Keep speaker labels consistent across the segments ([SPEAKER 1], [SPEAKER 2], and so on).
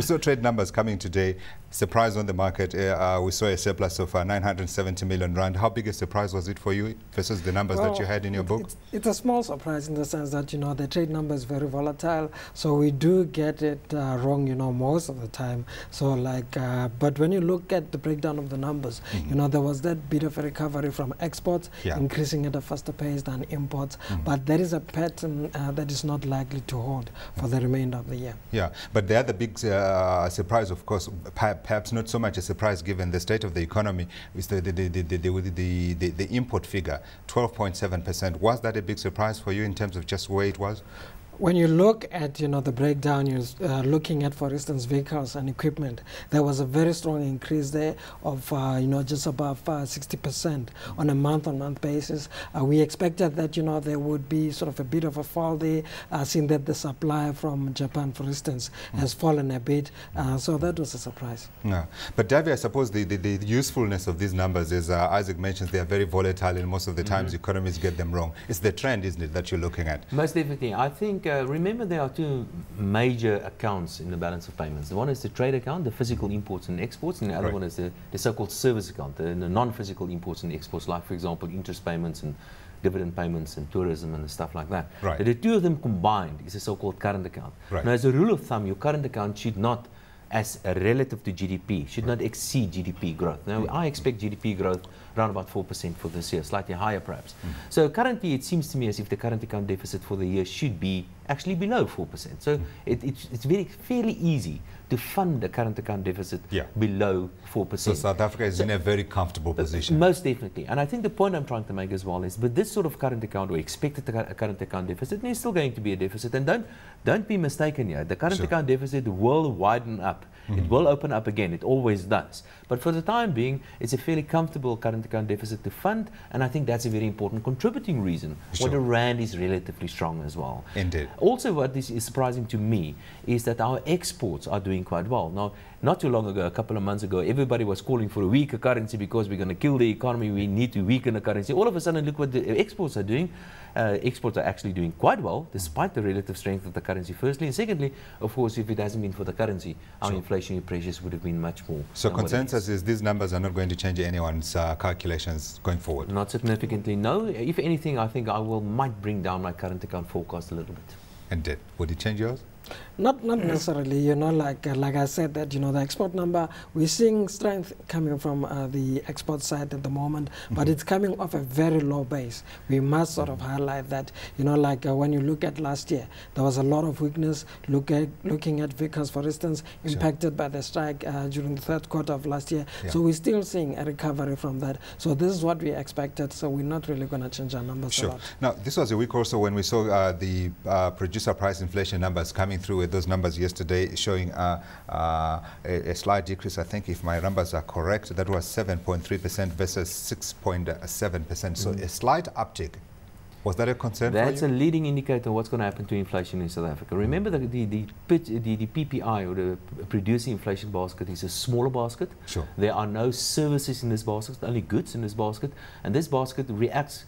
[SPEAKER 1] We saw trade numbers coming today. Surprise on the market. We saw a surplus of 970 million rand. How big a surprise was it for you versus the numbers that you had in your book?
[SPEAKER 2] It's a small surprise in the sense that, the trade number is very volatile. So we do get it wrong, most of the time. So but when you look at the breakdown of the numbers, there was that bit of a recovery from exports, increasing at a faster pace than imports. But there is a pattern that is not likely to hold for the remainder of the year. Yeah,
[SPEAKER 1] but the other big surprise, of course, perhaps not so much a surprise given the state of the economy, is the import figure, 12.7%. Was that a big surprise for you in terms of just where it was?
[SPEAKER 2] When you look at the breakdown, you're looking at, for instance, vehicles and equipment. There was a very strong increase there of just above 60% on a month-on-month basis. We expected that there would be sort of a bit of a fall there, seeing that the supply from Japan, for instance, has fallen a bit. So that was a surprise.
[SPEAKER 1] Yeah. But Dawie, I suppose the usefulness of these numbers is, Isaac mentions, they are very volatile, and most of the times economies get them wrong. It's the trend, isn't it, that you're looking at?
[SPEAKER 3] Most definitely. I think remember, there are two major accounts in the balance of payments. The one is the trade account, the physical imports and exports, and the other one is the so-called service account, the non-physical imports and exports, like, for example, interest payments and dividend payments and tourism and stuff like that. The two of them combined is a so-called current account. Now, as a rule of thumb, your current account should not, as a relative to GDP, should not exceed GDP growth. Now, I expect GDP growth around about 4% for this year, slightly higher perhaps. So currently, it seems to me as if the current account deficit for the year should be actually below 4%. So it's fairly easy to fund the current account deficit below 4%.
[SPEAKER 1] So South Africa is in a very comfortable position.
[SPEAKER 3] Most definitely. And I think the point I'm trying to make as well is, with this sort of current account or expected current account deficit, there's still going to be a deficit. And don't be mistaken here. The current account deficit will widen up. It will open up again. It always does. But for the time being, it's a fairly comfortable current account deficit to fund, and I think that's a very important contributing reason why the rand is relatively strong as well.
[SPEAKER 1] Indeed.
[SPEAKER 3] Also, what is surprising to me is that our exports are doing quite well. Now, not too long ago, a couple of months ago, everybody was calling for a weaker currency because we're going to kill the economy, we need to weaken the currency. All of a sudden, look what the exports are doing. Exports are actually doing quite well, despite the relative strength of the currency, firstly. And secondly, of course, if it hasn't been for the currency, our inflationary pressures would have been much more.
[SPEAKER 1] So consensus is these numbers are not going to change anyone's calculations going forward?
[SPEAKER 3] Not significantly, no. If anything, I think I might bring down my current account forecast a little bit.
[SPEAKER 1] And would it change yours?
[SPEAKER 2] Not necessarily, like I said, that the export number, we're seeing strength coming from the export side at the moment, but it's coming off a very low base. We must sort of highlight that, when you look at last year, there was a lot of weakness. Looking at vehicles, for instance, impacted by the strike during the third quarter of last year. So we're still seeing a recovery from that. So this is what we expected. So we're not really going to change our numbers a lot.
[SPEAKER 1] Now, this was a week also when we saw the producer price inflation numbers coming through with those numbers yesterday showing a slight decrease. I think if my numbers are correct, that was 7.3% versus 6.7%. So a slight uptick. Was that a concern for you?
[SPEAKER 3] That's a leading indicator of what's going to happen to inflation in South Africa. Remember that the PPI, or the producer inflation basket, is a smaller basket. There are no services in this basket, only goods in this basket. And this basket reacts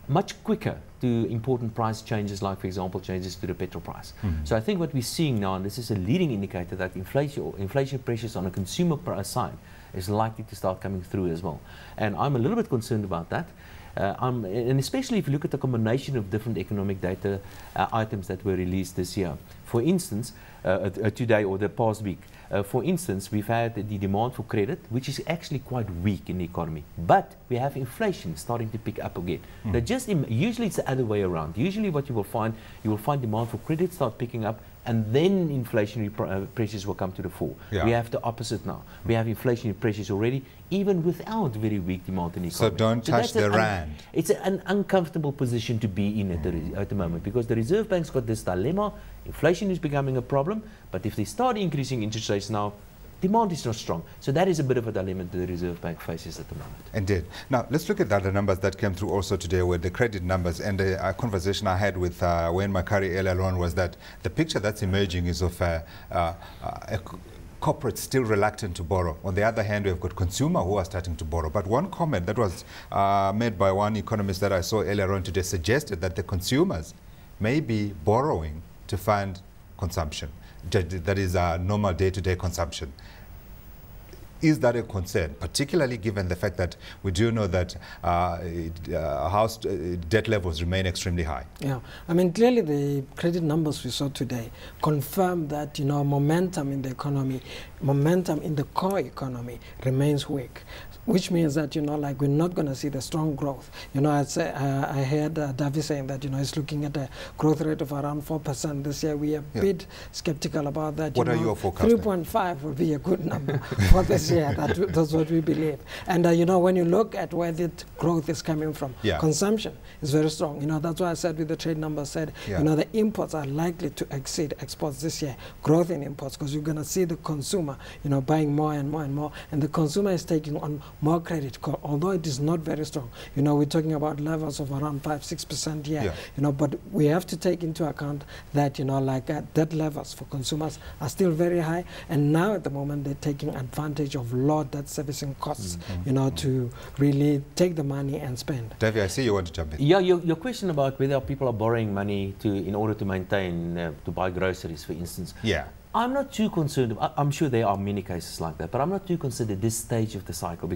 [SPEAKER 3] much quicker to important price changes, like, for example, changes to the petrol price. So I think what we're seeing now, and this is a leading indicator, that inflation pressures on a consumer side is likely to start coming through as well. And I'm a little bit concerned about that. And especially if you look at the combination of different economic data items that were released this year. For instance, today or the past week, for instance, we've had the demand for credit, which is actually quite weak in the economy. But we have inflation starting to pick up again. Now, usually it's the other way around. Usually what you will find demand for credit start picking up, and then inflationary pressures will come to the fore. We have the opposite now. We have inflationary pressures already, even without very weak demand in the economy.
[SPEAKER 1] So don't touch the rand.
[SPEAKER 3] It's an uncomfortable position to be in at the moment, because the Reserve Bank's got this dilemma. Inflation is becoming a problem, but if they start increasing interest rates now, demand is not strong. So that is a bit of a dilemma that the Reserve Bank faces at the moment.
[SPEAKER 1] Indeed. Now, let's look at the other numbers that came through also today, with the credit numbers. And a conversation I had with Wayne Makari earlier on was that the picture that's emerging is of corporates still reluctant to borrow. On the other hand, we've got consumer who are starting to borrow. But one comment that was made by one economist that I saw earlier on today suggested that the consumers may be borrowing to fund consumption. that is normal day-to-day consumption. Is that a concern, particularly given the fact that we do know that house debt levels remain extremely high?
[SPEAKER 2] Yeah, I mean, clearly the credit numbers we saw today confirm that, you know, momentum in the economy, momentum in the core economy remains weak, which means that, you know, like we're not going to see the strong growth. You know, I heard Dawie saying that, you know, he's looking at a growth rate of around 4% this year. We are a bit skeptical about that.
[SPEAKER 1] What are your forecasts?
[SPEAKER 2] 3.5 would be a good number for this year. That's what we believe. And, you know, when you look at where the growth is coming from, consumption is very strong. You know, that's why I said with the trade numbers said, you know, the imports are likely to exceed exports this year. Growth in imports, because you're going to see the consumer, you know, buying more and more and more. And the consumer is taking on more credit, although it is not very strong. You know, we're talking about levels of around 5–6% here. You know, but we have to take into account that, you know, like debt levels for consumers are still very high. And now at the moment, they're taking advantage of low debt servicing costs, you know, to really take the money and spend.
[SPEAKER 1] Dawie, I see you want to jump in.
[SPEAKER 3] Yeah, your question about whether people are borrowing money in order to maintain, to buy groceries, for instance.
[SPEAKER 1] Yeah.
[SPEAKER 3] I'm not too concerned. I'm sure there are many cases like that, but I'm not too concerned at this stage of the cycle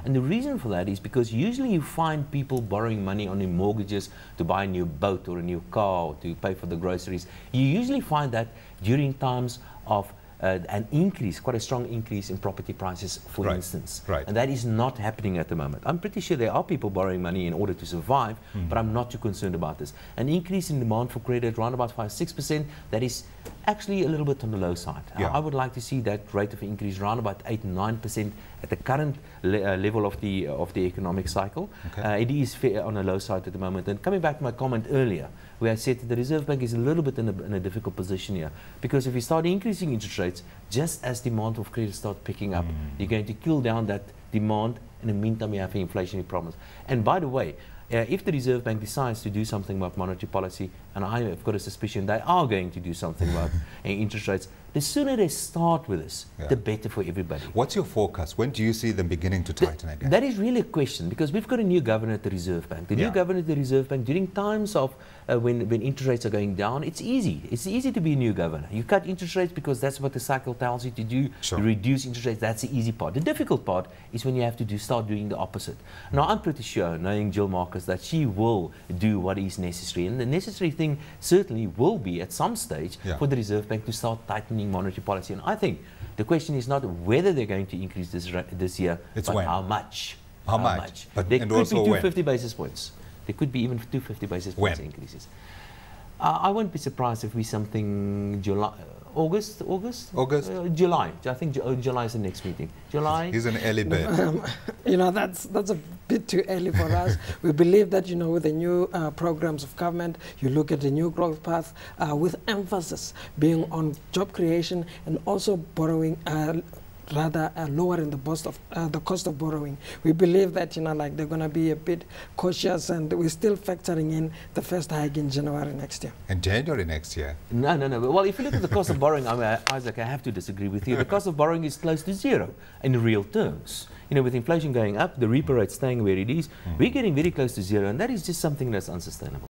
[SPEAKER 3] and the reason for that is because usually you find people borrowing money on their mortgages to buy a new boat or a new car or to pay for the groceries. You usually find that during times of an increase, quite a strong increase in property prices, for instance. And that is not happening at the moment. I'm pretty sure there are people borrowing money in order to survive, but I'm not too concerned about this. An increase in demand for credit, around about 5–6%, that is actually a little bit on the low side. I would like to see that rate of increase around about 8–9% at the current level of the economic cycle. It is on the low side at the moment. And coming back to my comment earlier, where I said that the Reserve Bank is a little bit in a difficult position here, because if you start increasing interest rates, just as demand of credit starts picking up, you're going to kill down that demand. In the meantime, you have inflationary problems. And by the way, if the Reserve Bank decides to do something about monetary policy, and I have got a suspicion they are going to do something about interest rates, the sooner they start with this, the better for everybody.
[SPEAKER 1] What's your forecast? When do you see them beginning to tighten again?
[SPEAKER 3] That is really a question, because we've got a new governor at the Reserve Bank. The new governor at the Reserve Bank, during times of when interest rates are going down, it's easy. It's easy to be a new governor. You cut interest rates because that's what the cycle tells you to do. You reduce interest rates, that's the easy part. The difficult part is when you have to start doing the opposite. Now, I'm pretty sure, knowing Jill Marcus, that she will do what is necessary. And the necessary thing certainly will be, at some stage, for the Reserve Bank to start tightening monetary policy. And I think the question is not whether they're going to increase this year, but
[SPEAKER 1] when.
[SPEAKER 3] how much.
[SPEAKER 1] How much?
[SPEAKER 3] But there could be 250 basis points. There could be even 250 basis points increases. I won't be surprised if we something August? July. I think July is the next meeting. July.
[SPEAKER 1] He's an early bird.
[SPEAKER 2] You know, that's a bit too early for us. We believe that, you know, with the new programs of government, you look at the new growth path with emphasis being on job creation and also borrowing, rather lowering the cost of borrowing. We believe that, you know, like they're going to be a bit cautious, and we're still factoring in the first hike in January next year.
[SPEAKER 1] In January next year?
[SPEAKER 3] No. Well, if you look at the cost of borrowing, Isaac, I have to disagree with you. The cost of borrowing is close to zero in real terms. You know, with inflation going up, the repo rate staying where it is, we're getting very close to zero, and that is just something that's unsustainable.